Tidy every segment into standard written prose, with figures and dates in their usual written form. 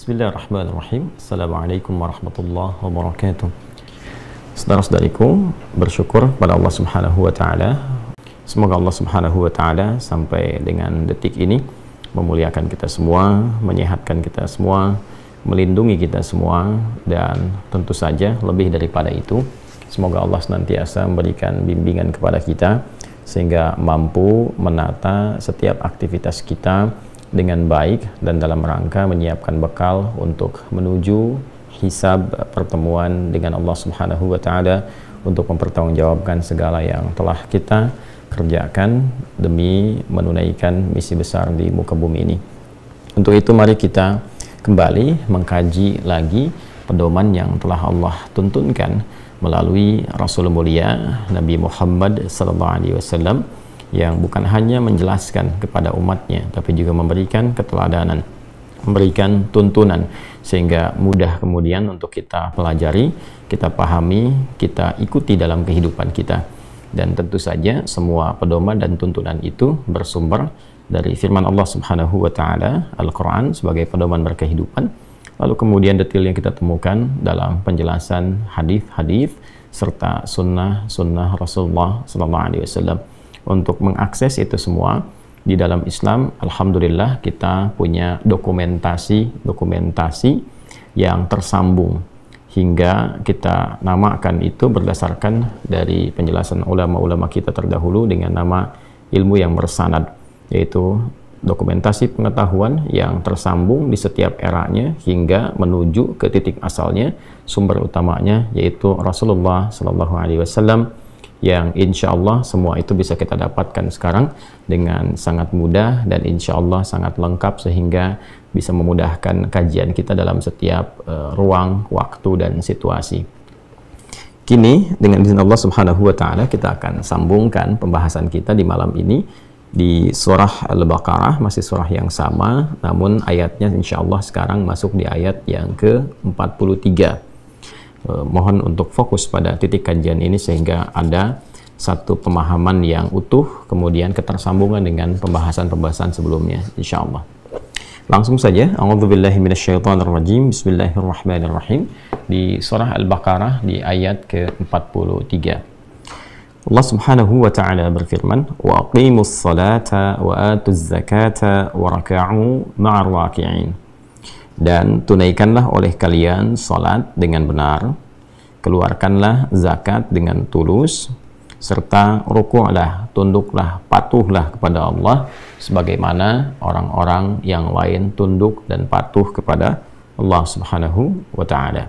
Bismillahirrahmanirrahim. Assalamualaikum warahmatullahi wabarakatuh. Saudara-saudariku, bersyukur pada Allah Subhanahu wa Ta'ala. Semoga Allah Subhanahu wa Ta'ala sampai dengan detik ini memuliakan kita semua, menyehatkan kita semua, melindungi kita semua, dan tentu saja lebih daripada itu, semoga Allah senantiasa memberikan bimbingan kepada kita sehingga mampu menata setiap aktivitas kita dengan baik dan dalam rangka menyiapkan bekal untuk menuju hisab pertemuan dengan Allah Subhanahu wa Ta'ala untuk mempertanggungjawabkan segala yang telah kita kerjakan demi menunaikan misi besar di muka bumi ini. Untuk itu mari kita kembali mengkaji lagi pedoman yang telah Allah tuntunkan melalui Rasul mulia Nabi Muhammad SAW, yang bukan hanya menjelaskan kepada umatnya tapi juga memberikan keteladanan, memberikan tuntunan sehingga mudah kemudian untuk kita pelajari, kita pahami, kita ikuti dalam kehidupan kita. Dan tentu saja semua pedoman dan tuntunan itu bersumber dari firman Allah Subhanahu wa Ta'ala, Al-Quran sebagai pedoman berkehidupan, lalu kemudian detail yang kita temukan dalam penjelasan hadis-hadis serta sunnah Rasulullah SAW. Untuk mengakses itu semua di dalam Islam, alhamdulillah kita punya dokumentasi yang tersambung hingga kita namakan itu berdasarkan dari penjelasan ulama-ulama kita terdahulu dengan nama ilmu yang bersanad, yaitu dokumentasi pengetahuan yang tersambung di setiap eranya hingga menuju ke titik asalnya, sumber utamanya yaitu Rasulullah SAW, yang insya Allah semua itu bisa kita dapatkan sekarang dengan sangat mudah dan insya Allah sangat lengkap sehingga bisa memudahkan kajian kita dalam setiap ruang, waktu, dan situasi. Kini dengan izin Allah Subhanahu wa Ta'ala kita akan sambungkan pembahasan kita di malam ini di surah Al-Baqarah, masih surah yang sama, namun ayatnya insya Allah sekarang masuk di ayat yang ke-43. Mohon untuk fokus pada titik kajian ini sehingga ada satu pemahaman yang utuh, kemudian ketersambungan dengan pembahasan-pembahasan sebelumnya insyaallah. Langsung saja, a'udzubillahi minasyaitonirrajim, bismillahirrahmanirrahim, di surah Al-Baqarah di ayat ke-43. Allah Subhanahu wa Ta'ala berfirman, wa aqimus salata wa atuz zakata wa raka'u ma'ar raki'in. Dan tunaikanlah oleh kalian salat dengan benar, keluarkanlah zakat dengan tulus, serta rukuklah, tunduklah, patuhlah kepada Allah sebagaimana orang-orang yang lain tunduk dan patuh kepada Allah Subhanahu wa Ta'ala.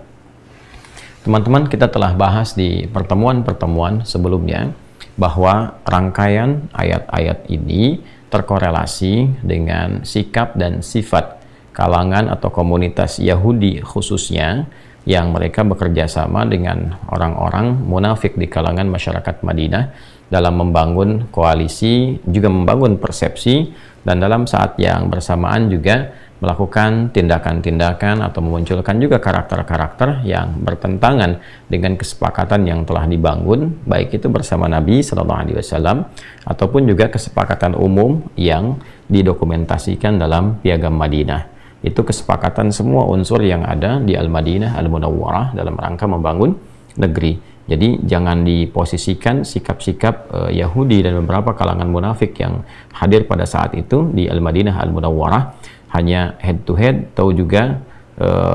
Teman-teman, kita telah bahas di pertemuan-pertemuan sebelumnya bahwa rangkaian ayat-ayat ini terkorelasi dengan sikap dan sifat kalangan atau komunitas Yahudi khususnya, yang mereka bekerja sama dengan orang-orang munafik di kalangan masyarakat Madinah dalam membangun koalisi, juga membangun persepsi, dan dalam saat yang bersamaan juga melakukan tindakan-tindakan atau memunculkan juga karakter-karakter yang bertentangan dengan kesepakatan yang telah dibangun, baik itu bersama Nabi SAW ataupun juga kesepakatan umum yang didokumentasikan dalam Piagam Madinah. Itu kesepakatan semua unsur yang ada di Al-Madinah Al-Munawwarah dalam rangka membangun negeri. Jadi jangan diposisikan sikap-sikap Yahudi dan beberapa kalangan munafik yang hadir pada saat itu di Al-Madinah Al-Munawwarah hanya head to head atau juga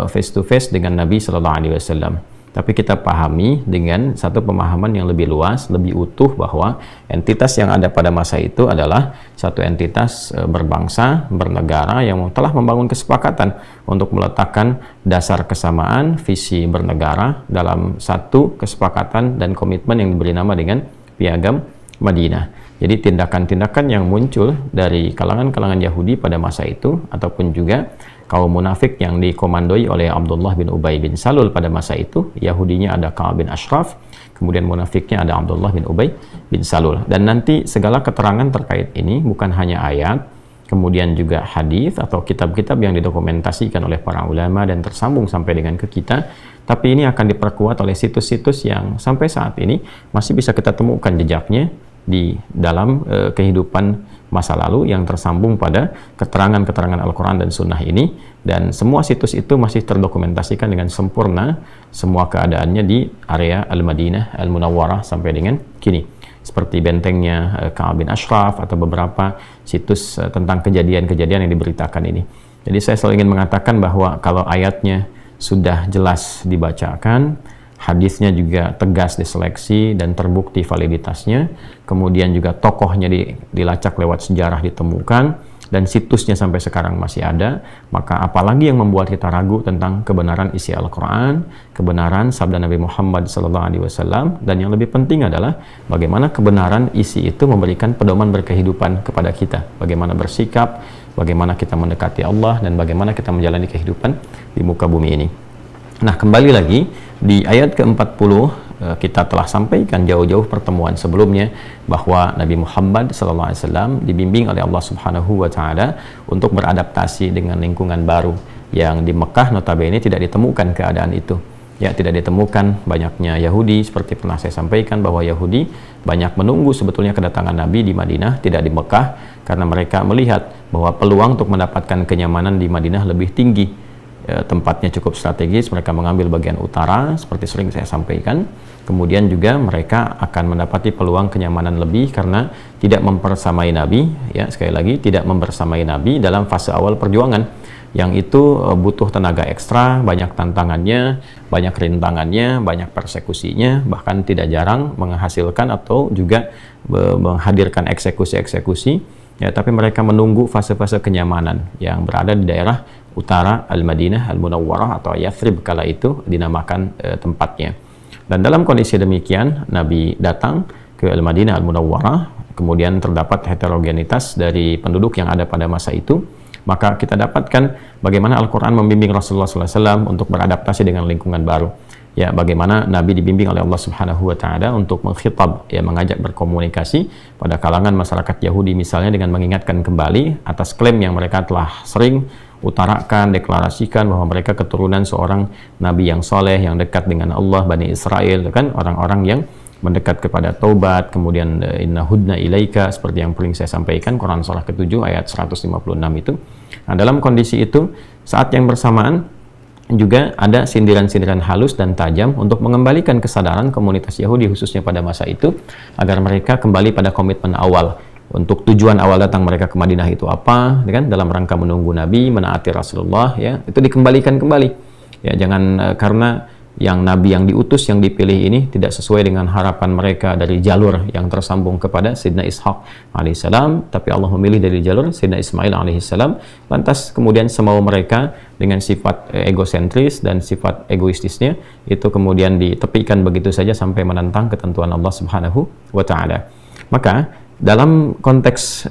face to face dengan Nabi SAW. Tapi kita pahami dengan satu pemahaman yang lebih luas, lebih utuh, bahwa entitas yang ada pada masa itu adalah satu entitas berbangsa, bernegara yang telah membangun kesepakatan untuk meletakkan dasar kesamaan visi bernegara dalam satu kesepakatan dan komitmen yang diberi nama dengan Piagam Madinah. Jadi tindakan-tindakan yang muncul dari kalangan-kalangan Yahudi pada masa itu ataupun juga kaum munafik yang dikomandoi oleh Abdullah bin Ubay bin Salul pada masa itu, Yahudinya ada Ka'ab bin Ashraf, kemudian munafiknya ada Abdullah bin Ubay bin Salul. Dan nanti segala keterangan terkait ini bukan hanya ayat, kemudian juga hadis atau kitab-kitab yang didokumentasikan oleh para ulama dan tersambung sampai dengan ke kita, tapi ini akan diperkuat oleh situs-situs yang sampai saat ini masih bisa kita temukan jejaknya di dalam kehidupan masa lalu yang tersambung pada keterangan-keterangan Al-Quran dan Sunnah ini, dan semua situs itu masih terdokumentasikan dengan sempurna semua keadaannya di area Al-Madinah Al-Munawwarah sampai dengan kini, seperti bentengnya Ka'ab bin Ashraf atau beberapa situs tentang kejadian-kejadian yang diberitakan ini. Jadi saya selalu ingin mengatakan bahwa kalau ayatnya sudah jelas dibacakan, hadisnya juga tegas diseleksi dan terbukti validitasnya, kemudian juga tokohnya dilacak lewat sejarah ditemukan, dan situsnya sampai sekarang masih ada, maka apalagi yang membuat kita ragu tentang kebenaran isi Al-Quran, kebenaran sabda Nabi Muhammad SAW, dan yang lebih penting adalah bagaimana kebenaran isi itu memberikan pedoman berkehidupan kepada kita, bagaimana bersikap, bagaimana kita mendekati Allah, dan bagaimana kita menjalani kehidupan di muka bumi ini. Nah, kembali lagi di ayat ke-40 kita telah sampaikan jauh-jauh pertemuan sebelumnya bahwa Nabi Muhammad SAW dibimbing oleh Allah Subhanahu wa Ta'ala untuk beradaptasi dengan lingkungan baru yang di Mekah notabene tidak ditemukan keadaan itu. Ya, tidak ditemukan banyaknya Yahudi, seperti pernah saya sampaikan bahwa Yahudi banyak menunggu sebetulnya kedatangan Nabi di Madinah, tidak di Mekah, karena mereka melihat bahwa peluang untuk mendapatkan kenyamanan di Madinah lebih tinggi. Tempatnya cukup strategis, mereka mengambil bagian utara seperti sering saya sampaikan. Kemudian juga mereka akan mendapati peluang kenyamanan lebih karena tidak mempersamai Nabi, ya, sekali lagi tidak mempersamai Nabi dalam fase awal perjuangan, yang itu butuh tenaga ekstra, banyak tantangannya, banyak rintangannya, banyak persekusinya, bahkan tidak jarang menghasilkan atau juga menghadirkan eksekusi-eksekusi, ya, tapi mereka menunggu fase-fase kenyamanan yang berada di daerah utara Al-Madinah Al-Munawwarah atau Yathrib kala itu dinamakan tempatnya. Dan dalam kondisi demikian Nabi datang ke Al-Madinah Al-Munawwarah, kemudian terdapat heterogenitas dari penduduk yang ada pada masa itu, maka kita dapatkan bagaimana Al-Quran membimbing Rasulullah SAW untuk beradaptasi dengan lingkungan baru. Ya, bagaimana Nabi dibimbing oleh Allah Subhanahu wa Ta'ala untuk mengkhitab, ya, mengajak berkomunikasi pada kalangan masyarakat Yahudi misalnya dengan mengingatkan kembali atas klaim yang mereka telah sering utarakan, deklarasikan bahwa mereka keturunan seorang nabi yang soleh, yang dekat dengan Allah, Bani Israel, kan, orang-orang yang mendekat kepada taubat, kemudian inna hudna ilaika, seperti yang paling saya sampaikan, Quran surah ke-7 ayat 156 itu. Nah, dalam kondisi itu, saat yang bersamaan juga ada sindiran-sindiran halus dan tajam untuk mengembalikan kesadaran komunitas Yahudi khususnya pada masa itu, agar mereka kembali pada komitmen awal. Untuk tujuan awal datang mereka ke Madinah itu apa, kan? Dalam rangka menunggu Nabi, menaati Rasulullah, ya, itu dikembalikan kembali. Ya, jangan karena yang Nabi yang diutus, yang dipilih ini tidak sesuai dengan harapan mereka dari jalur yang tersambung kepada Sayyidina Ishaq alaihissalam, tapi Allah memilih dari jalur Sayyidina Ismail alaihissalam, lantas kemudian semau mereka dengan sifat egosentris dan sifat egoistisnya itu kemudian ditepikan begitu saja sampai menentang ketentuan Allah Subhanahu wa Ta'ala. Maka dalam konteks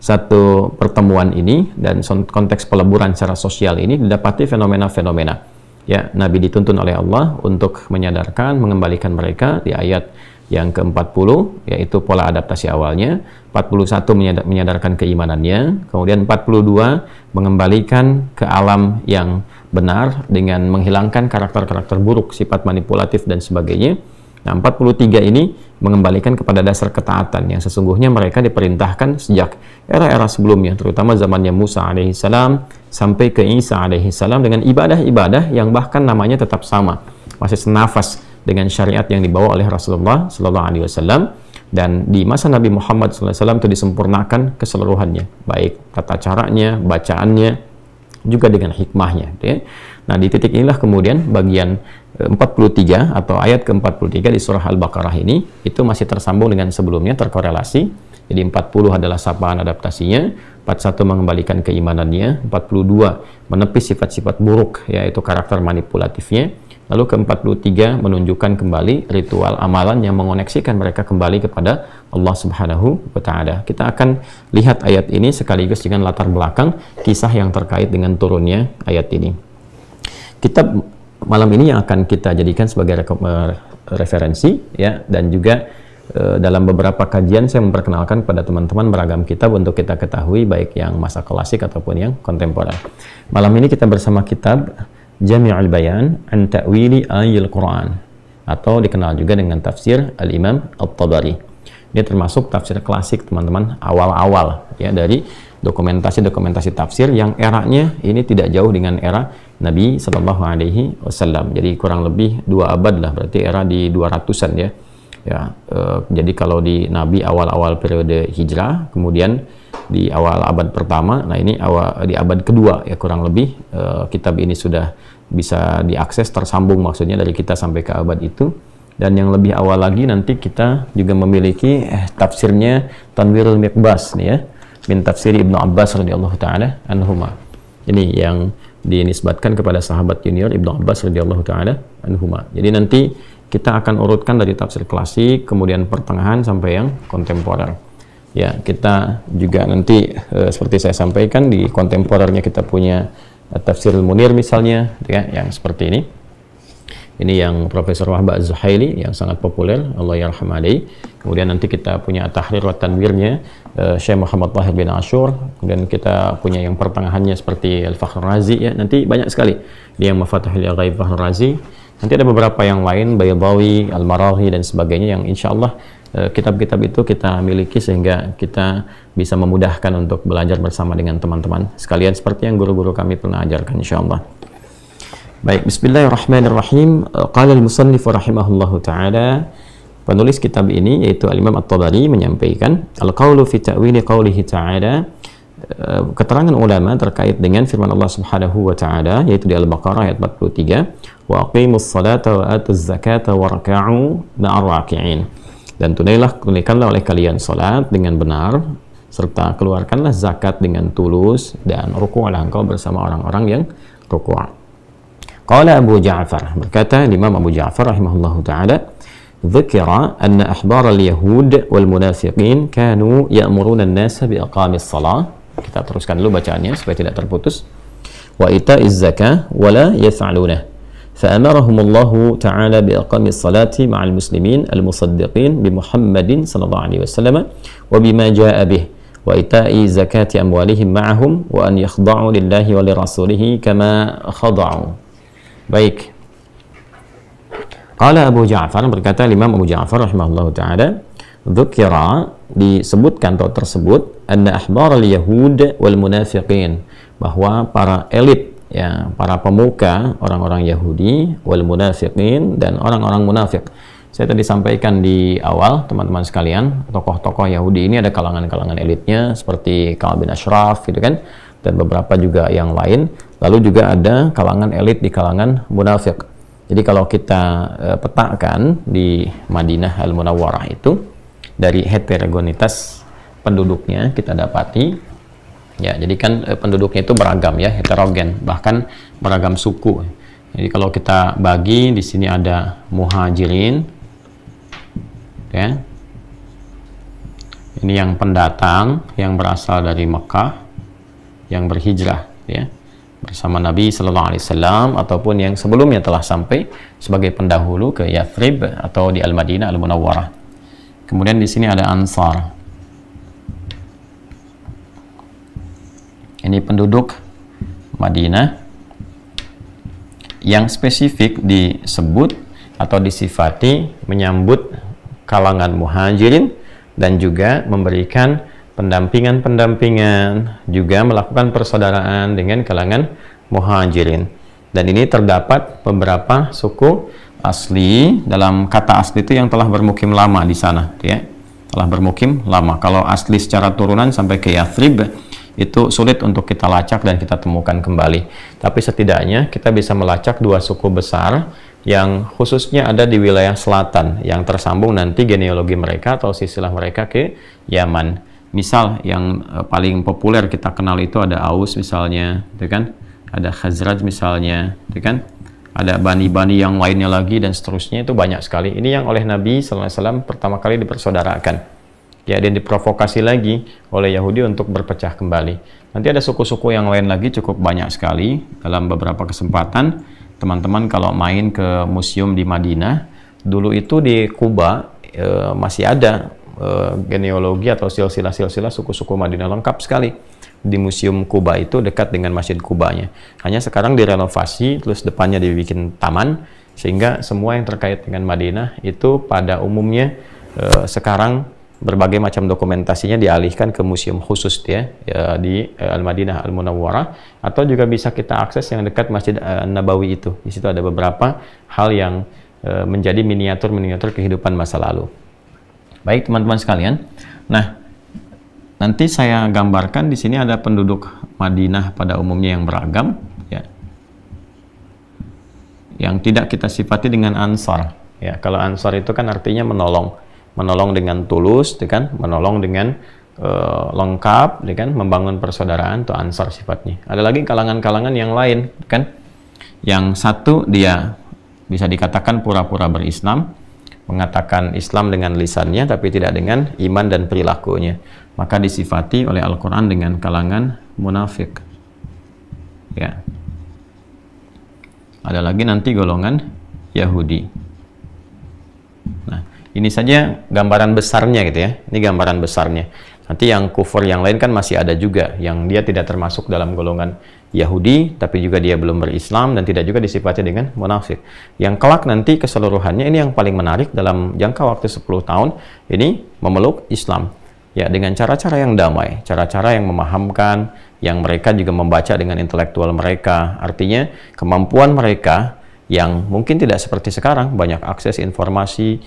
satu pertemuan ini dan konteks peleburan secara sosial ini didapati fenomena-fenomena. Ya, Nabi dituntun oleh Allah untuk menyadarkan, mengembalikan mereka di ayat yang ke-40, yaitu pola adaptasi awalnya, 41 menyadarkan keimanannya, kemudian 42 mengembalikan ke alam yang benar dengan menghilangkan karakter-karakter buruk, sifat manipulatif dan sebagainya. Nah, 43 ini mengembalikan kepada dasar ketaatan yang sesungguhnya mereka diperintahkan sejak era-era sebelumnya, terutama zamannya Musa alaihissalam sampai ke Isa alaihissalam, dengan ibadah-ibadah yang bahkan namanya tetap sama, masih senafas dengan syariat yang dibawa oleh Rasulullah sallallahu alaihi wasallam, dan di masa Nabi Muhammad sallallahu alaihi wasallam itu disempurnakan keseluruhannya, baik tata caranya, bacaannya, juga dengan hikmahnya, ya. Nah, di titik inilah kemudian bagian 43 atau ayat ke-43 di surah Al-Baqarah ini itu masih tersambung dengan sebelumnya, terkorelasi. Jadi 40 adalah sapaan adaptasinya, 41 mengembalikan keimanannya, 42 menepis sifat-sifat buruk, yaitu karakter manipulatifnya. Lalu ke-43 menunjukkan kembali ritual amalan yang mengoneksikan mereka kembali kepada Allah Subhanahu wa Ta'ala. Kita akan lihat ayat ini sekaligus dengan latar belakang kisah yang terkait dengan turunnya ayat ini. Kitab malam ini yang akan kita jadikan sebagai referensi, ya, dan juga dalam beberapa kajian saya memperkenalkan kepada teman-teman beragam kitab untuk kita ketahui, baik yang masa klasik ataupun yang kontemporer. Malam ini kita bersama kitab Jami'ul Bayan an Ta'wili Ayil Quran, atau dikenal juga dengan tafsir Al-Imam At-Tabari. Dia termasuk tafsir klasik teman-teman, awal-awal ya dari dokumentasi tafsir yang eranya ini tidak jauh dengan era Nabi Shallallahu Alaihi Wasallam. Jadi kurang lebih 2 abad lah, berarti era di 200-an ya. Jadi kalau di Nabi awal-awal periode hijrah, kemudian di awal abad pertama, nah ini di abad kedua ya kurang lebih kitab ini sudah bisa diakses, tersambung maksudnya dari kita sampai ke abad itu. Dan yang lebih awal lagi nanti kita juga memiliki tafsirnya Tanwirul Miqbas nih ya, min tafsir Ibnu Abbas radhiyallahu taala anhuma. Ini yang dinisbatkan kepada sahabat junior Ibnu Abbas radhiyallahu taala anhuma. Jadi nanti kita akan urutkan dari tafsir klasik, kemudian pertengahan sampai yang kontemporer. Ya, kita juga nanti seperti saya sampaikan di kontemporernya kita punya Tafsirul Munir misalnya, ya, yang seperti ini. Ini yang Profesor Wahbah Az-Zuhaili yang sangat populer, Allah yarham alaihi. Kemudian nanti kita punya Tahrir wa Tanwirnya Syekh Muhammad Tahir bin Ashur. Kemudian kita punya yang pertengahannya seperti Al-Fakhr Razi ya. Nanti banyak sekali. Ini yang Mafatihul Ghaib Fakhr Razi. Nanti ada beberapa yang lain, Baydawi, Al-Maraghi dan sebagainya yang insya Allah kitab-kitab itu kita miliki sehingga kita bisa memudahkan untuk belajar bersama dengan teman-teman sekalian seperti yang guru-guru kami pernah ajarkan insya Allah. Baik, bismillahirrahmanirrahim. Qala al-musannif rahimahullahu ta'ala, penulis kitab ini yaitu Al-Imam At-Tabari menyampaikan al-qawlu fi ta'wili qawlihi ta'ala, keterangan ulama terkait dengan firman Allah Subhanahu wa taala yaitu di Al-Baqarah ayat 43, wa aqimus salata wa atuz zakata warka'u ma'ar raki'in. Dan tunaikanlah oleh kalian salat dengan benar serta keluarkanlah zakat dengan tulus dan ruku'lah engkau bersama orang-orang yang ruku'. Qala Abu Ja'far, berkata Imam Abu Ja'far rahimahullahu ta'ala, dzikra anna ahbar al-yahud wal munafiqin kanu ya'muruna an-nasa bi aqamis shalah. Kita teruskan dulu bacaannya supaya tidak terputus. Wa ita'iz zakah wa la yaf'aluna. فأمرهم الله تعالى بإقام الصلاة مع المسلمين المصدقين بمحمد صلى الله عليه وسلم وبما جاء به وإيتاء زكاة أموالهم معهم وأن يخضعوا لله ولرسوله كما خضعوا. Baik. Qala Abu Ja'far, berkata Imam Abu Ja'far rahimahullahu taala, dzukira, disebutkan atau tersebut anna ahbar al-yahud wal munafiqin, bahwa para elit ya, para pemuka orang-orang Yahudi wal munafiqin dan orang-orang munafik. Saya tadi sampaikan di awal teman-teman sekalian, tokoh-tokoh Yahudi ini ada kalangan-kalangan elitnya seperti Ka'ab bin Ashraf gitu kan, dan beberapa juga yang lain. Lalu juga ada kalangan elit di kalangan munafik. Jadi kalau kita petakan di Madinah Al-Munawwarah itu dari heterogenitas penduduknya kita dapati ya, jadi kan penduduknya itu beragam ya, heterogen, bahkan beragam suku. Jadi kalau kita bagi di sini ada muhajirin ya. Ini yang pendatang yang berasal dari Mekah yang berhijrah ya bersama Nabi Sallallahu Alaihi Wasallam ataupun yang sebelumnya telah sampai sebagai pendahulu ke Yathrib atau di Al-Madinah Al-Munawwarah. Kemudian di sini ada Ansar. Ini penduduk Madinah yang spesifik disebut atau disifati menyambut kalangan muhajirin dan juga memberikan pendampingan, juga melakukan persaudaraan dengan kalangan muhajirin. Dan ini terdapat beberapa suku asli, dalam kata asli itu yang telah bermukim lama di sana ya, telah bermukim lama. Kalau asli secara turunan sampai ke Yathrib itu sulit untuk kita lacak dan kita temukan kembali. Tapi setidaknya kita bisa melacak dua suku besar yang khususnya ada di wilayah selatan yang tersambung nanti genealogi mereka atau silsilah mereka ke Yaman. Misal yang paling populer kita kenal itu ada Aus misalnya, gitu kan? Ada Khazraj misalnya, gitu kan? Ada bani-bani yang lainnya lagi dan seterusnya, itu banyak sekali. Ini yang oleh Nabi SAW pertama kali dipersaudarakan. Ya, dan diprovokasi lagi oleh Yahudi untuk berpecah kembali. Nanti ada suku-suku yang lain lagi cukup banyak sekali. Dalam beberapa kesempatan, teman-teman kalau main ke museum di Madinah, dulu itu di Kuba masih ada genealogi atau silsilah-silsilah suku-suku Madinah lengkap sekali di Museum Kuba itu dekat dengan Masjid Kubanya. Hanya sekarang direnovasi, terus depannya dibikin taman, sehingga semua yang terkait dengan Madinah itu pada umumnya sekarang berbagai macam dokumentasinya dialihkan ke museum khusus ya di Al-Madinah Al-Munawwarah, atau juga bisa kita akses yang dekat Masjid Nabawi itu. Di situ ada beberapa hal yang menjadi miniatur-miniatur kehidupan masa lalu. Baik teman-teman sekalian. Nah, nanti saya gambarkan di sini ada penduduk Madinah pada umumnya yang beragam ya. Yang tidak kita sifati dengan ansar. Ya, kalau ansar itu kan artinya menolong dengan tulus, kan? Menolong dengan lengkap, kan? Membangun persaudaraan, itu ansar sifatnya. Ada lagi kalangan-kalangan yang lain, kan? Yang satu dia bisa dikatakan pura-pura berislam, mengatakan Islam dengan lisannya, tapi tidak dengan iman dan perilakunya. Maka disifati oleh Al-Quran dengan kalangan munafik. Ya. Ada lagi nanti golongan Yahudi. Nah, ini saja gambaran besarnya gitu ya. Ini gambaran besarnya. Nanti yang kufur yang lain kan masih ada juga, yang dia tidak termasuk dalam golongan Yahudi, tapi juga dia belum berislam dan tidak juga disifati dengan munafik. Yang kelak nanti keseluruhannya ini yang paling menarik dalam jangka waktu 10 tahun ini memeluk Islam. Ya, dengan cara-cara yang damai, cara-cara yang memahamkan, yang mereka juga membaca dengan intelektual mereka. Artinya kemampuan mereka yang mungkin tidak seperti sekarang, banyak akses informasi,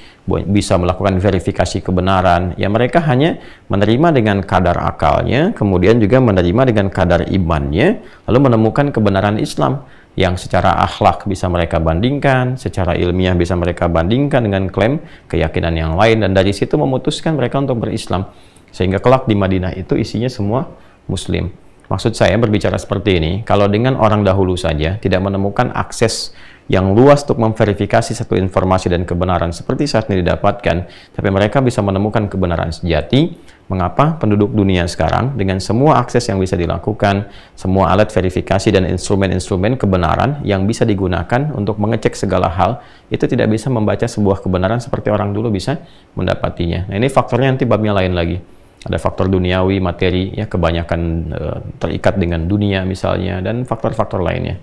bisa melakukan verifikasi kebenaran, ya mereka hanya menerima dengan kadar akalnya, kemudian juga menerima dengan kadar imannya, lalu menemukan kebenaran Islam yang secara akhlak bisa mereka bandingkan, secara ilmiah bisa mereka bandingkan dengan klaim keyakinan yang lain, dan dari situ memutuskan mereka untuk berislam. Sehingga kelak di Madinah itu isinya semua Muslim. Maksud saya berbicara seperti ini, kalau dengan orang dahulu saja tidak menemukan akses yang luas untuk memverifikasi satu informasi dan kebenaran seperti saat ini didapatkan, tapi mereka bisa menemukan kebenaran sejati. Mengapa penduduk dunia sekarang dengan semua akses yang bisa dilakukan, semua alat verifikasi dan instrumen-instrumen kebenaran yang bisa digunakan untuk mengecek segala hal, itu tidak bisa membaca sebuah kebenaran seperti orang dulu bisa mendapatinya. Nah, ini faktornya nanti babnya lain lagi. Ada faktor duniawi, materi, ya kebanyakan terikat dengan dunia misalnya, dan faktor-faktor lainnya.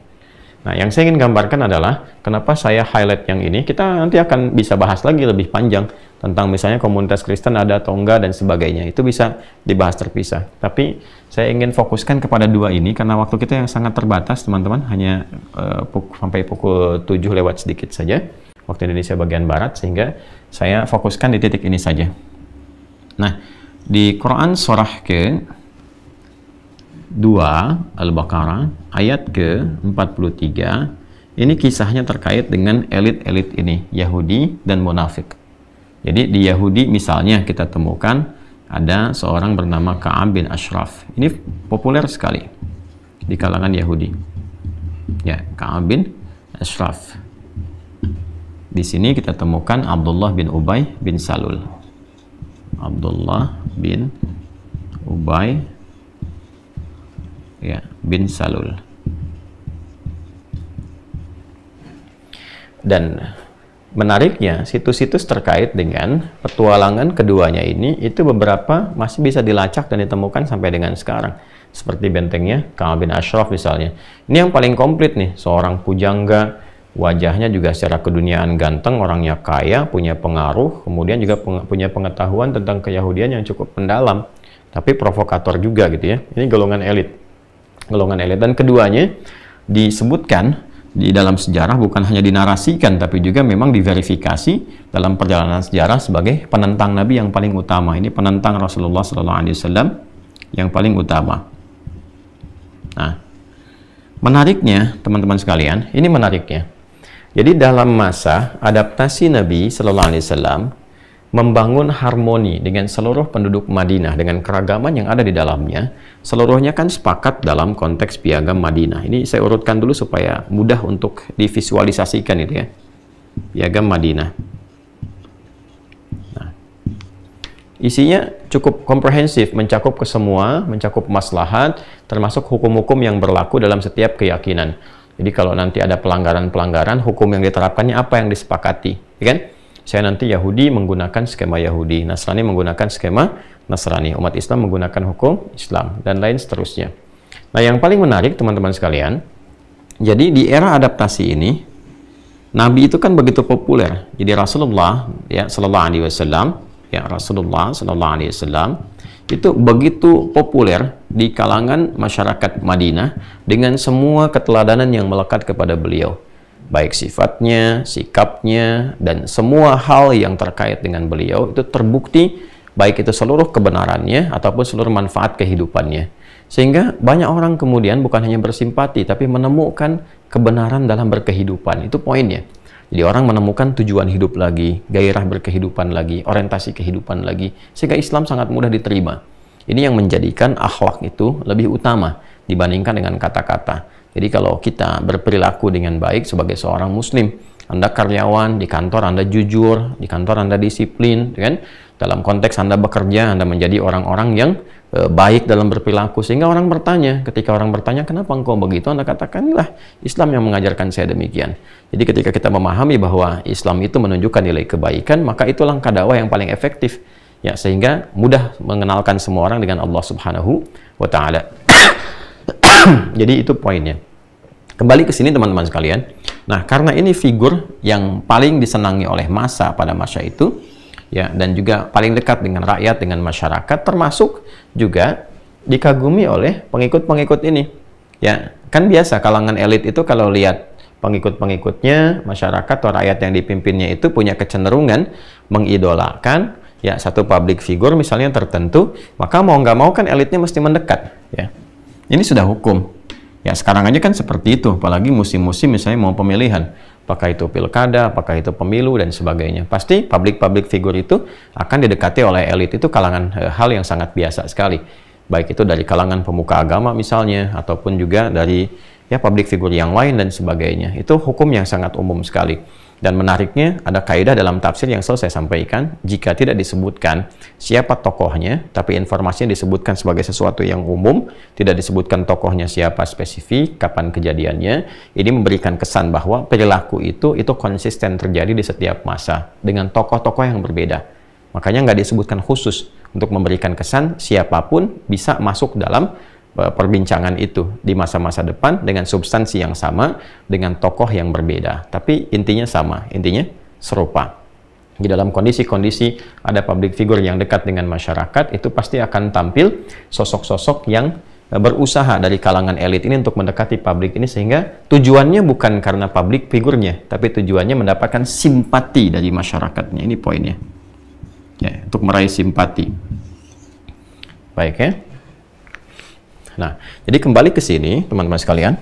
Nah, yang saya ingin gambarkan adalah kenapa saya highlight yang ini. Kita nanti akan bisa bahas lagi lebih panjang tentang misalnya komunitas Kristen ada atau enggak dan sebagainya. Itu bisa dibahas terpisah. Tapi saya ingin fokuskan kepada dua ini karena waktu kita yang sangat terbatas, teman-teman. Hanya sampai pukul 7 lewat sedikit saja waktu Indonesia bagian Barat, sehingga saya fokuskan di titik ini saja. Nah, di Quran surah ke 2 Al-Baqarah ayat ke-43 ini kisahnya terkait dengan elit-elit ini, Yahudi dan munafik. Jadi di Yahudi misalnya kita temukan ada seorang bernama Ka'ab bin Ashraf. Ini populer sekali di kalangan Yahudi. Ya, Ka'ab bin Ashraf. Di sini kita temukan Abdullah bin Ubay bin Salul. Abdullah bin Ubay ya bin Salul. Dan menariknya situs-situs terkait dengan petualangan keduanya ini itu beberapa masih bisa dilacak dan ditemukan sampai dengan sekarang, seperti bentengnya Ka'ab bin Ashraf misalnya. Ini yang paling komplit nih, seorang pujangga, wajahnya juga secara keduniaan ganteng, orangnya kaya, punya pengaruh, kemudian juga punya pengetahuan tentang keyahudian yang cukup mendalam, tapi provokator juga gitu ya. Ini golongan elit. Dan keduanya disebutkan di dalam sejarah, bukan hanya dinarasikan tapi juga memang diverifikasi dalam perjalanan sejarah sebagai penentang Nabi yang paling utama. Ini penentang Rasulullah SAW yang paling utama. Nah, menariknya teman-teman sekalian, ini menariknya. Jadi dalam masa adaptasi Nabi SAW membangun harmoni dengan seluruh penduduk Madinah dengan keragaman yang ada di dalamnya, seluruhnya kan sepakat dalam konteks piagam Madinah. Ini saya urutkan dulu supaya mudah untuk divisualisasikan itu ya. Piagam Madinah. Nah, isinya cukup komprehensif, mencakup ke semua, mencakup maslahat, termasuk hukum-hukum yang berlaku dalam setiap keyakinan. Jadi kalau nanti ada pelanggaran-pelanggaran, hukum yang diterapkannya apa yang disepakati, ya kan? Saya nanti Yahudi menggunakan skema Yahudi, Nasrani menggunakan skema Nasrani, umat Islam menggunakan hukum Islam, dan lain seterusnya. Nah, yang paling menarik teman-teman sekalian, jadi di era adaptasi ini, Nabi itu kan begitu populer. Jadi Rasulullah ya Shallallahu Alaihi Wasallam ya Rasulullah Sallallahu Alaihi Wasallam itu begitu populer di kalangan masyarakat Madinah dengan semua keteladanan yang melekat kepada beliau, baik sifatnya, sikapnya, dan semua hal yang terkait dengan beliau itu terbukti, baik itu seluruh kebenarannya ataupun seluruh manfaat kehidupannya. Sehingga banyak orang kemudian bukan hanya bersimpati, tapi menemukan kebenaran dalam berkehidupan. Itu poinnya. Jadi orang menemukan tujuan hidup lagi, gairah berkehidupan lagi, orientasi kehidupan lagi, sehingga Islam sangat mudah diterima. Ini yang menjadikan akhlak itu lebih utama dibandingkan dengan kata-kata. Jadi kalau kita berperilaku dengan baik sebagai seorang muslim, Anda karyawan, di kantor Anda jujur, di kantor Anda disiplin, kan? Dalam konteks Anda bekerja, Anda menjadi orang-orang yang baik dalam berperilaku, sehingga orang bertanya, ketika orang bertanya, kenapa engkau begitu? Anda katakan, lah, Islam yang mengajarkan saya demikian. Jadi ketika kita memahami bahwa Islam itu menunjukkan nilai kebaikan, maka itu langkah dakwah yang paling efektif. Ya, sehingga mudah mengenalkan semua orang dengan Allah Subhanahu wa Ta'ala. Jadi itu poinnya. Kembali ke sini teman-teman sekalian. Nah, karena ini figur yang paling disenangi oleh massa pada masa itu, ya, dan juga paling dekat dengan rakyat, dengan masyarakat, termasuk juga dikagumi oleh pengikut-pengikut ini. Ya, kan biasa kalangan elit itu kalau lihat pengikut-pengikutnya, masyarakat atau rakyat yang dipimpinnya itu punya kecenderungan mengidolakan ya satu public figure misalnya tertentu, maka mau nggak mau kan elitnya mesti mendekat. Ya, ini sudah hukum. Ya, sekarang aja kan seperti itu, apalagi musim-musim misalnya mau pemilihan, apakah itu pilkada, apakah itu pemilu, dan sebagainya. Pasti public figure itu akan didekati oleh elit, itu kalangan hal yang sangat biasa sekali. Baik itu dari kalangan pemuka agama misalnya, ataupun juga dari ya public figure yang lain dan sebagainya. Itu hukum yang sangat umum sekali. Dan menariknya, ada kaidah dalam tafsir yang selalu saya sampaikan, jika tidak disebutkan siapa tokohnya, tapi informasinya disebutkan sebagai sesuatu yang umum, tidak disebutkan tokohnya siapa spesifik, kapan kejadiannya, ini memberikan kesan bahwa perilaku itu konsisten terjadi di setiap masa, dengan tokoh-tokoh yang berbeda. Makanya nggak disebutkan khusus, untuk memberikan kesan siapapun bisa masuk dalam perbincangan itu di masa-masa depan dengan substansi yang sama, dengan tokoh yang berbeda, tapi intinya sama, intinya serupa. Di dalam kondisi-kondisi ada public figure yang dekat dengan masyarakat, itu pasti akan tampil sosok-sosok yang berusaha dari kalangan elit ini untuk mendekati publik ini, sehingga tujuannya bukan karena public figurnya, tapi tujuannya mendapatkan simpati dari masyarakatnya. Ini poinnya, ya, untuk meraih simpati. Baik ya. Nah, jadi kembali ke sini, teman-teman sekalian.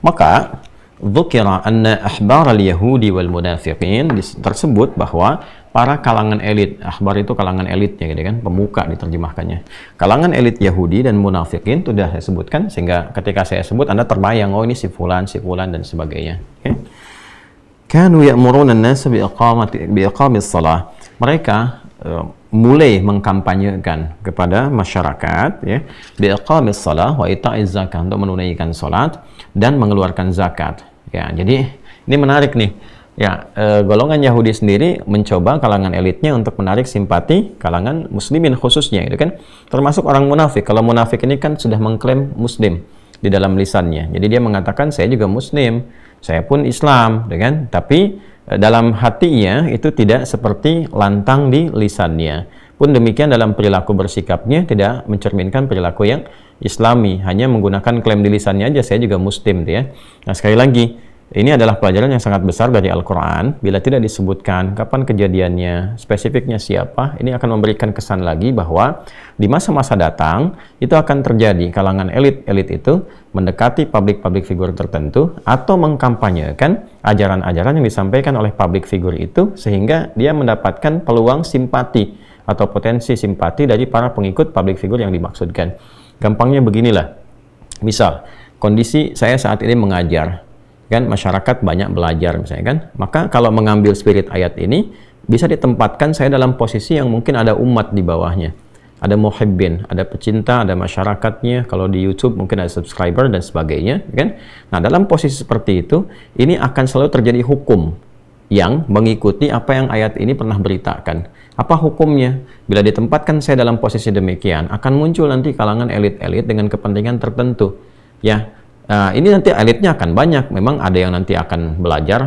Maka, dzukira anna ahbar al-yahudi wal munafiqin, tersebut bahwa para kalangan elit, ahbar itu kalangan elitnya, gitu kan, pemuka diterjemahkannya. Kalangan elit Yahudi dan munafiqin itu sudah saya sebutkan, sehingga ketika saya sebut Anda terbayang, oh ini si fulan, dan sebagainya. Okay? Kanu ya'muruna an-nasa bi iqamis shalah. Mereka mulai mengkampanyekan kepada masyarakat ya biiqamis shalah wa ita'iz zakat, untuk menunaikan salat dan mengeluarkan zakat. Ya, jadi ini menarik nih. Ya, golongan Yahudi sendiri mencoba kalangan elitnya untuk menarik simpati kalangan muslimin khususnya, gitu kan. Termasuk orang munafik. Kalau munafik ini kan sudah mengklaim muslim di dalam lisannya. Jadi dia mengatakan saya juga muslim, saya pun Islam, gitu kan. Tapi dalam hatinya itu tidak seperti lantang di lisannya. Pun demikian dalam perilaku bersikapnya tidak mencerminkan perilaku yang Islami, hanya menggunakan klaim di lisannya aja, saya juga muslim, ya. Nah, sekali lagi, ini adalah pelajaran yang sangat besar dari Al-Quran. Bila tidak disebutkan kapan kejadiannya, spesifiknya siapa, ini akan memberikan kesan lagi bahwa di masa-masa datang itu akan terjadi kalangan elit-elit itu mendekati public figure tertentu atau mengkampanyekan ajaran-ajaran yang disampaikan oleh public figure itu, sehingga dia mendapatkan peluang simpati atau potensi simpati dari para pengikut public figure yang dimaksudkan. Gampangnya beginilah, misal kondisi saya saat ini mengajar, kan masyarakat banyak belajar misalnya kan, maka kalau mengambil spirit ayat ini bisa ditempatkan saya dalam posisi yang mungkin ada umat di bawahnya, ada muhibbin, ada pecinta, ada masyarakatnya, kalau di YouTube mungkin ada subscriber dan sebagainya, kan. Nah, dalam posisi seperti itu, ini akan selalu terjadi hukum yang mengikuti apa yang ayat ini pernah beritakan. Apa hukumnya? Bila ditempatkan saya dalam posisi demikian, akan muncul nanti kalangan elit-elit dengan kepentingan tertentu, ya. Nah, ini nanti elitnya akan banyak. Memang ada yang nanti akan belajar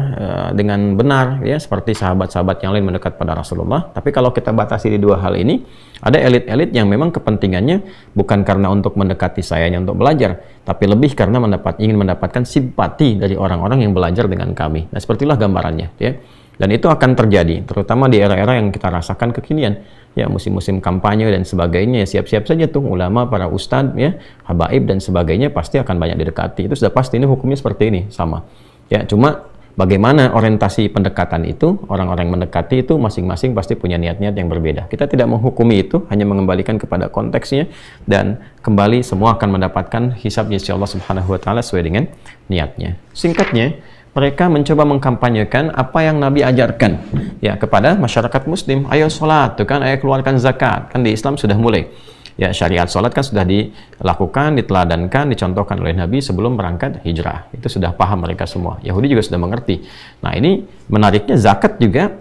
dengan benar, ya, seperti sahabat-sahabat yang lain mendekat pada Rasulullah. Tapi kalau kita batasi di dua hal ini, ada elit-elit yang memang kepentingannya bukan karena untuk mendekati sayanya untuk belajar, tapi lebih karena ingin mendapatkan simpati dari orang-orang yang belajar dengan kami. Nah, sepertilah gambarannya, ya. Dan itu akan terjadi, terutama di era-era yang kita rasakan kekinian. Ya, musim-musim kampanye dan sebagainya, ya siap-siap saja tuh ulama, para ustadz, ya, habaib dan sebagainya pasti akan banyak didekati. Itu sudah pasti, ini hukumnya seperti ini, sama. Ya, cuma bagaimana orientasi pendekatan itu, orang-orang yang mendekati itu masing-masing pasti punya niat-niat yang berbeda. Kita tidak menghukumi itu, hanya mengembalikan kepada konteksnya, dan kembali semua akan mendapatkan hisab sisi Allah Subhanahu wa taala sesuai dengan niatnya. Singkatnya, mereka mencoba mengkampanyekan apa yang Nabi ajarkan, ya, kepada masyarakat muslim. Ayo sholat, tuh kan, ayo keluarkan zakat. Kan di Islam sudah mulai, ya, syariat sholat kan sudah dilakukan, diteladankan, dicontohkan oleh Nabi sebelum berangkat hijrah. Itu sudah paham mereka semua. Yahudi juga sudah mengerti. Nah, ini menariknya zakat juga,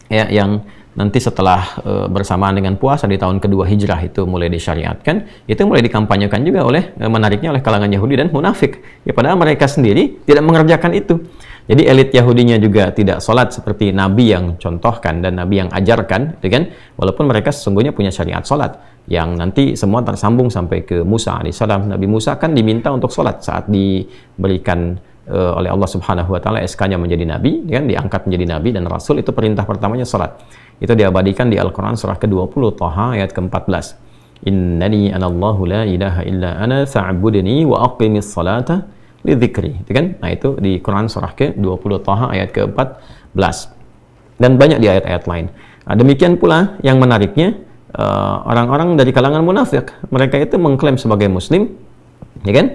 ya, yang nanti setelah bersamaan dengan puasa di tahun kedua hijrah itu mulai disyariatkan, itu mulai dikampanyekan juga menariknya oleh kalangan Yahudi dan munafik. Ya, padahal mereka sendiri tidak mengerjakan itu. Jadi elit Yahudinya juga tidak sholat seperti Nabi yang contohkan dan Nabi yang ajarkan, gitu kan? Walaupun mereka sesungguhnya punya syariat sholat yang nanti semua tersambung sampai ke Musa alaihissalam. Nabi Musa kan diminta untuk sholat saat diberikan oleh Allah Subhanahu wa taala SK-nya menjadi nabi, kan, diangkat menjadi nabi dan rasul. Itu perintah pertamanya salat. Itu diabadikan di Al-Qur'an surah ke-20 Thaha ayat ke-14. Innani anallahu la ilaha illa ana fa'budni wa aqimis salata li dzikri. Itu kan? Nah, itu di Quran surah ke-20 Thaha ayat ke-14. Dan banyak di ayat-ayat lain. Nah, demikian pula yang menariknya, orang-orang dari kalangan munafik, mereka itu mengklaim sebagai muslim, ya kan?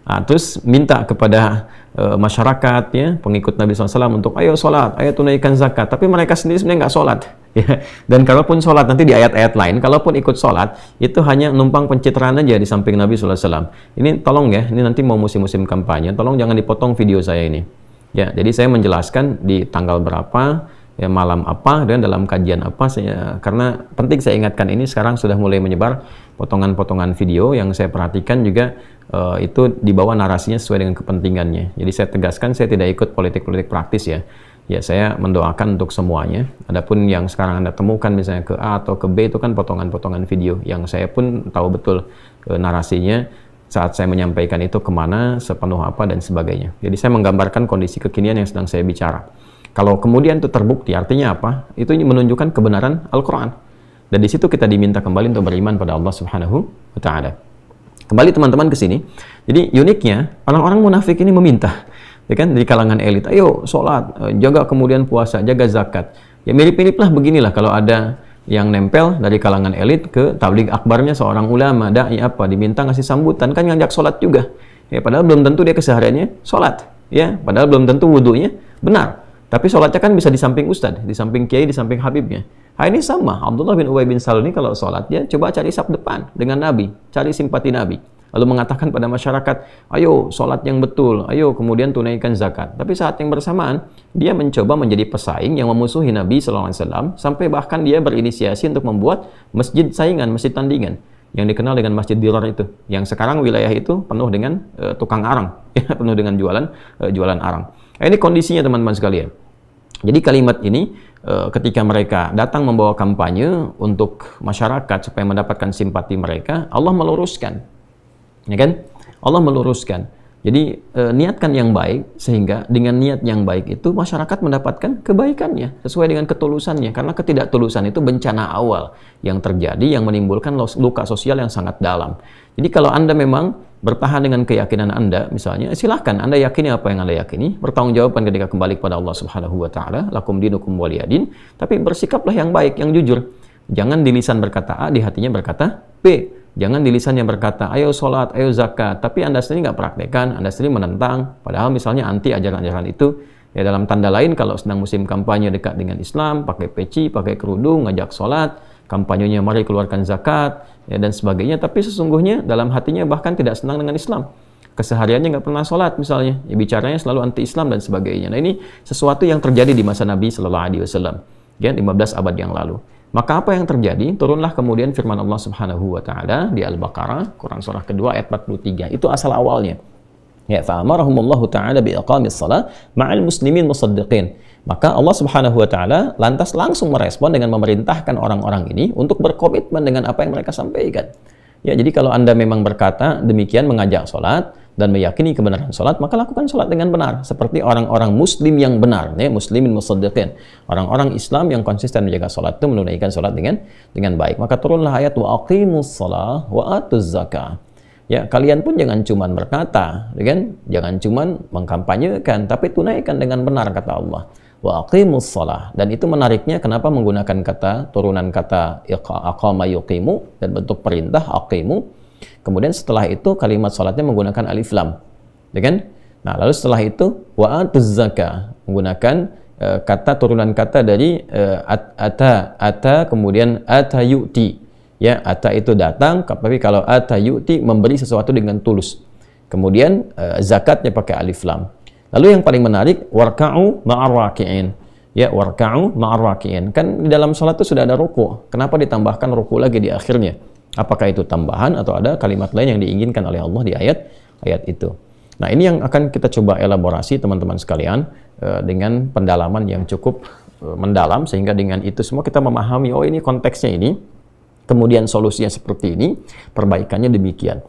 Nah, terus minta kepada masyarakat, ya, pengikut Nabi SAW untuk ayo sholat, ayo tunaikan zakat, tapi mereka sendiri sebenarnya nggak sholat, ya. Dan kalaupun sholat, nanti di ayat-ayat lain, kalaupun ikut sholat, itu hanya numpang pencitraan aja di samping Nabi SAW. Ini tolong, ya, ini nanti mau musim-musim kampanye, tolong jangan dipotong video saya ini, ya. Jadi saya menjelaskan di tanggal berapa, ya, malam apa, dan dalam kajian apa, karena penting saya ingatkan ini sekarang sudah mulai menyebar potongan-potongan video yang saya perhatikan juga itu dibawa narasinya sesuai dengan kepentingannya. Jadi saya tegaskan, saya tidak ikut politik-politik praktis, ya. Ya, saya mendoakan untuk semuanya. Adapun yang sekarang Anda temukan misalnya ke A atau ke B, itu kan potongan-potongan video yang saya pun tahu betul narasinya saat saya menyampaikan itu kemana, sepenuh apa, dan sebagainya. Jadi saya menggambarkan kondisi kekinian yang sedang saya bicara. Kalau kemudian itu terbukti, artinya apa? Itu menunjukkan kebenaran Al-Quran. Dan di situ kita diminta kembali untuk beriman pada Allah Subhanahu wa Ta'ala. Kembali teman-teman ke sini. Jadi uniknya, orang-orang munafik ini meminta, ya kan, dari kalangan elit, ayo sholat, jaga kemudian puasa, jaga zakat. Ya, mirip-miriplah beginilah kalau ada yang nempel dari kalangan elit ke tabligh akbarnya seorang ulama, dai apa, diminta ngasih sambutan, kan ngajak sholat juga. Ya, padahal belum tentu dia kesehariannya sholat. Ya, padahal belum tentu wudhunya benar. Tapi sholatnya kan bisa di samping ustadz, di samping kiai, di samping habibnya. Nah, ini sama, Abdullah bin Ubay bin Salul ini kalau sholat, dia coba cari saf depan dengan Nabi, cari simpati Nabi. Lalu mengatakan pada masyarakat, ayo sholat yang betul, ayo kemudian tunaikan zakat. Tapi saat yang bersamaan, dia mencoba menjadi pesaing yang memusuhi Nabi SAW, sampai bahkan dia berinisiasi untuk membuat masjid saingan, masjid tandingan, yang dikenal dengan Masjid Dirar itu. Yang sekarang wilayah itu penuh dengan tukang arang, ya, penuh dengan jualan arang. Nah, ini kondisinya teman-teman sekalian. Jadi kalimat ini ketika mereka datang membawa kampanye untuk masyarakat supaya mendapatkan simpati mereka, Allah meluruskan, ya kan? Allah meluruskan. Jadi niatkan yang baik, sehingga dengan niat yang baik itu masyarakat mendapatkan kebaikannya sesuai dengan ketulusannya. Karena ketidaktulusan itu bencana awal yang terjadi yang menimbulkan luka sosial yang sangat dalam. Jadi kalau Anda memang bertahan dengan keyakinan Anda, misalnya, silahkan Anda yakini apa yang Anda yakini, bertanggungjawabkan ketika kembali kepada Allah Subhanahu wa Ta'ala, lakum dinukum waliyadin, tapi bersikaplah yang baik, yang jujur. Jangan di lisan berkata A, di hatinya berkata B. Jangan di lisan yang berkata, ayo sholat, ayo zakat, tapi Anda sendiri nggak praktekkan, Anda sendiri menentang, padahal misalnya anti ajaran-ajaran itu. Ya, dalam tanda lain, kalau sedang musim kampanye dekat dengan Islam, pakai peci, pakai kerudung, ngajak sholat, kampanyenya mari keluarkan zakat, ya, dan sebagainya, tapi sesungguhnya dalam hatinya bahkan tidak senang dengan Islam. Kesehariannya nggak pernah sholat misalnya, ya, bicaranya selalu anti-Islam dan sebagainya. Nah, ini sesuatu yang terjadi di masa Nabi SAW, ya, 15 abad yang lalu. Maka apa yang terjadi? Turunlah kemudian firman Allah Subhanahu wa Ta'ala di Al-Baqarah, Quran surah kedua ayat 43. Itu asal awalnya. Ya, fa'amarahumullahu ta'ala biiqamis shalah ma'al muslimin musaddiqin. Maka Allah Subhanahu wa taala lantas langsung merespon dengan memerintahkan orang-orang ini untuk berkomitmen dengan apa yang mereka sampaikan. Ya, jadi kalau Anda memang berkata demikian mengajak salat dan meyakini kebenaran salat, maka lakukan salat dengan benar seperti orang-orang muslim yang benar, ya, muslimin musaddiqin. Orang-orang Islam yang konsisten menjaga salat itu menunaikan salat dengan baik. Maka turunlah ayat wa aqimus shalah wa atuz zakah. Ya, kalian pun jangan cuman berkata, kan? Jangan cuman mengkampanyekan, tapi tunaikan dengan benar, kata Allah. Wa aqimus shalah. Dan itu menariknya kenapa menggunakan kata turunan kata aqama yuqimu dan bentuk perintah aqimu. Kemudian setelah itu kalimat salatnya menggunakan alif lam. Ya kan? Nah, lalu setelah itu wa atuz zakah menggunakan kata turunan kata dari ata kemudian ata yu'ti. Ya, ata itu datang, tapi kalau ata yu'ti memberi sesuatu dengan tulus. Kemudian zakatnya pakai alif lam. Lalu yang paling menarik warka'u ma'ar raki'in. Ya, warka'u ma'ar raki'in. Kan di dalam salat itu sudah ada ruku'. Kenapa ditambahkan ruku' lagi di akhirnya? Apakah itu tambahan atau ada kalimat lain yang diinginkan oleh Allah di ayat itu? Nah, ini yang akan kita coba elaborasi teman-teman sekalian dengan pendalaman yang cukup mendalam, sehingga dengan itu semua kita memahami, oh ini konteksnya ini. Kemudian solusinya seperti ini, perbaikannya demikian.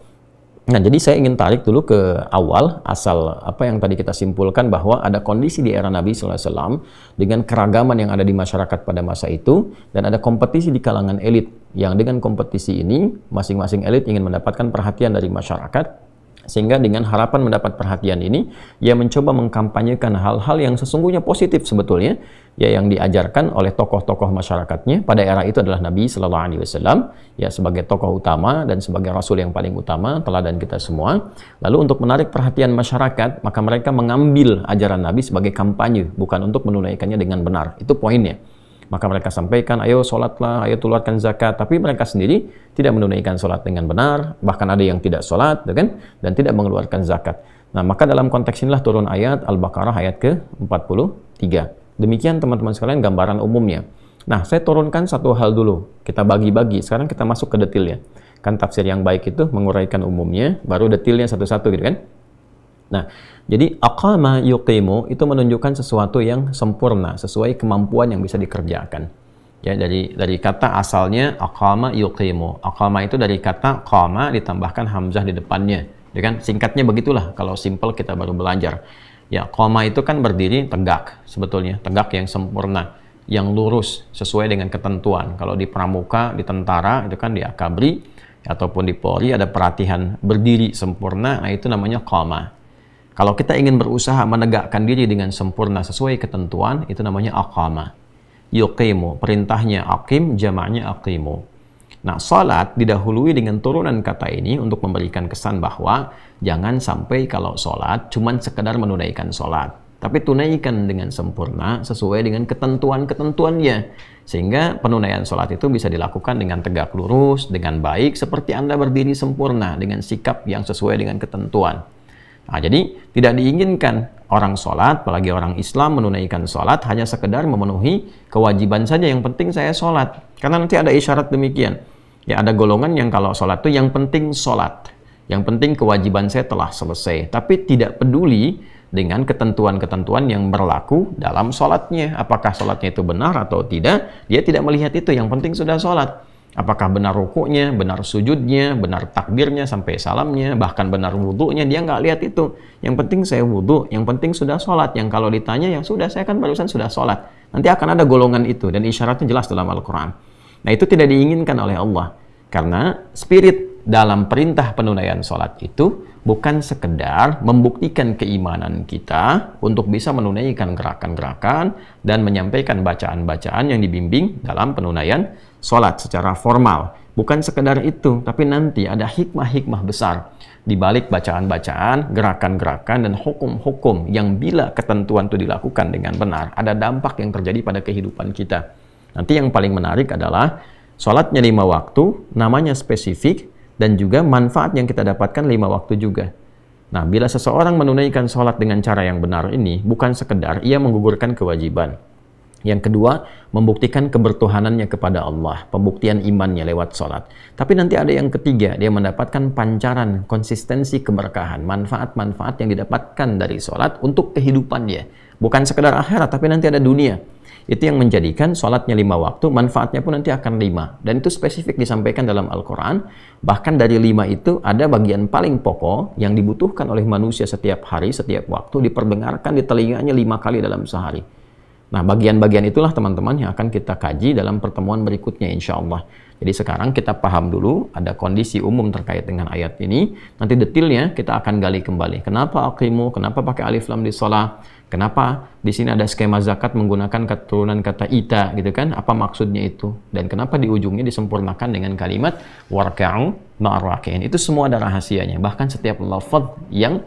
Nah, jadi saya ingin tarik dulu ke awal, asal apa yang tadi kita simpulkan bahwa ada kondisi di era Nabi SAW dengan keragaman yang ada di masyarakat pada masa itu, dan ada kompetisi di kalangan elit, yang dengan kompetisi ini, masing-masing elit ingin mendapatkan perhatian dari masyarakat, sehingga dengan harapan mendapat perhatian ini, ia mencoba mengkampanyekan hal-hal yang sesungguhnya positif sebetulnya, ya, yang diajarkan oleh tokoh-tokoh masyarakatnya. Pada era itu adalah Nabi Sallallahu Alaihi Wasallam, ya, sebagai tokoh utama dan sebagai Rasul yang paling utama, teladan kita semua. Lalu untuk menarik perhatian masyarakat, maka mereka mengambil ajaran Nabi sebagai kampanye, bukan untuk menunaikannya dengan benar. Itu poinnya. Maka mereka sampaikan, ayo sholatlah, ayo keluarkan zakat. Tapi mereka sendiri tidak menunaikan sholat dengan benar. Bahkan ada yang tidak sholat, kan? Dan tidak mengeluarkan zakat. Nah, maka dalam konteks inilah turun ayat Al-Baqarah ayat ke-43. Demikian teman-teman sekalian gambaran umumnya. Nah, saya turunkan satu hal dulu. Kita bagi-bagi. Sekarang kita masuk ke detailnya. Kan tafsir yang baik itu menguraikan umumnya, baru detailnya satu-satu gitu kan. Nah, jadi aqama yuqimu itu menunjukkan sesuatu yang sempurna sesuai kemampuan yang bisa dikerjakan. Ya, dari kata asalnya aqama yuqimu. Aqama itu dari kata qama ditambahkan hamzah di depannya. Ya kan? Singkatnya begitulah kalau simple kita baru belajar. Ya, qama itu kan berdiri tegak sebetulnya, tegak yang sempurna, yang lurus sesuai dengan ketentuan. Kalau di pramuka, di tentara itu kan di akabri ataupun di Polri ada pelatihan berdiri sempurna, nah itu namanya qama. Kalau kita ingin berusaha menegakkan diri dengan sempurna sesuai ketentuan, itu namanya aqama. Yuqimu, perintahnya aqim, jamaknya aqimu. Nah, salat didahului dengan turunan kata ini untuk memberikan kesan bahwa jangan sampai kalau salat cuman sekedar menunaikan salat, tapi tunaikan dengan sempurna sesuai dengan ketentuan-ketentuannya. Sehingga penunaian salat itu bisa dilakukan dengan tegak lurus, dengan baik, seperti Anda berdiri sempurna, dengan sikap yang sesuai dengan ketentuan. Nah, jadi tidak diinginkan orang sholat, apalagi orang Islam menunaikan sholat hanya sekedar memenuhi kewajiban saja, yang penting saya sholat. Karena nanti ada isyarat demikian. Ya, ada golongan yang kalau sholat itu yang penting sholat, yang penting kewajiban saya telah selesai, tapi tidak peduli dengan ketentuan-ketentuan yang berlaku dalam sholatnya. Apakah sholatnya itu benar atau tidak, dia tidak melihat itu, yang penting sudah sholat. Apakah benar rukuknya, benar sujudnya, benar takbirnya sampai salamnya, bahkan benar wudhunya, dia nggak lihat itu. Yang penting saya wudhu, yang penting sudah sholat. Yang kalau ditanya, yang sudah, saya kan barusan sudah sholat. Nanti akan ada golongan itu, dan isyaratnya jelas dalam Al-Quran. Nah, itu tidak diinginkan oleh Allah. Karena spirit dalam perintah penunaian sholat itu bukan sekedar membuktikan keimanan kita untuk bisa menunaikan gerakan-gerakan dan menyampaikan bacaan-bacaan yang dibimbing dalam penunaian sholat secara formal. Bukan sekedar itu, tapi nanti ada hikmah-hikmah besar di balik bacaan-bacaan, gerakan-gerakan, dan hukum-hukum yang bila ketentuan itu dilakukan dengan benar, ada dampak yang terjadi pada kehidupan kita. Nanti yang paling menarik adalah sholatnya 5 waktu, namanya spesifik, dan juga manfaat yang kita dapatkan 5 waktu juga. Nah, bila seseorang menunaikan sholat dengan cara yang benar ini, bukan sekedar ia menggugurkan kewajiban, Yang kedua, membuktikan kebertuhanannya kepada Allah, pembuktian imannya lewat sholat. Tapi nanti ada yang ketiga, dia mendapatkan pancaran, konsistensi keberkahan, manfaat-manfaat yang didapatkan dari sholat untuk kehidupannya. Bukan sekedar akhirat, tapi nanti ada dunia. Itu yang menjadikan sholatnya 5 waktu, manfaatnya pun nanti akan 5. Dan itu spesifik disampaikan dalam Al-Quran. Bahkan dari 5 itu ada bagian paling pokok yang dibutuhkan oleh manusia setiap hari, setiap waktu, diperdengarkan di telinganya 5 kali dalam sehari. Nah, bagian-bagian itulah teman-teman yang akan kita kaji dalam pertemuan berikutnya insya Allah. Jadi sekarang kita paham dulu ada kondisi umum terkait dengan ayat ini. Nanti detailnya kita akan gali kembali. Kenapa aqimu? Kenapa pakai alif lam di shalah? Kenapa di sini ada skema zakat menggunakan keturunan kata ita gitu kan? Apa maksudnya itu? Dan kenapa di ujungnya disempurnakan dengan kalimat warka'u ma'ar raki'in? Itu semua ada rahasianya. Bahkan setiap lafaz yang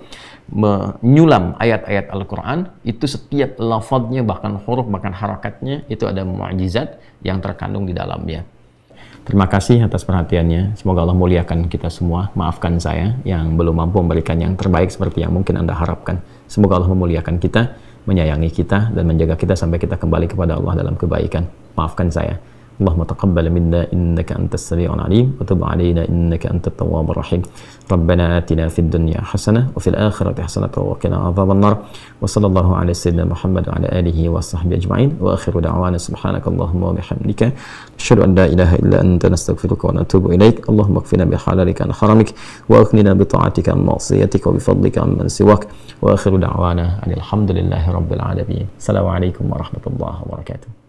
menyulam ayat-ayat Al-Quran, itu setiap lafadznya, bahkan huruf, bahkan harakatnya, itu ada mukjizat yang terkandung di dalamnya. Terima kasih atas perhatiannya. Semoga Allah muliakan kita semua. Maafkan saya yang belum mampu memberikan yang terbaik seperti yang mungkin Anda harapkan. Semoga Allah memuliakan kita, menyayangi kita, dan menjaga kita sampai kita kembali kepada Allah dalam kebaikan. Maafkan saya. اللهم تقبل منا إنك أنت السميع العليم وتب علينا إنك أنت التواب الرحيم ربنا آتنا في الدنيا حسنة وفي الآخرة حسنة وقنا عذاب النار وصلى الله على سيدنا محمد وعلى آله وصحبه أجمعين وآخر دعوانا سبحانك اللهم وبحمدك نشهد أن لا إله إلا أنت نستغفرك ونتوب إليك اللهم اكفنا بحلالك عن حرامك وأغننا بطاعتك عن معصيتك وبفضلك عمن سواك وآخر دعوانا أن الحمد لله رب العالمين السلام عليكم ورحمة الله وبركاته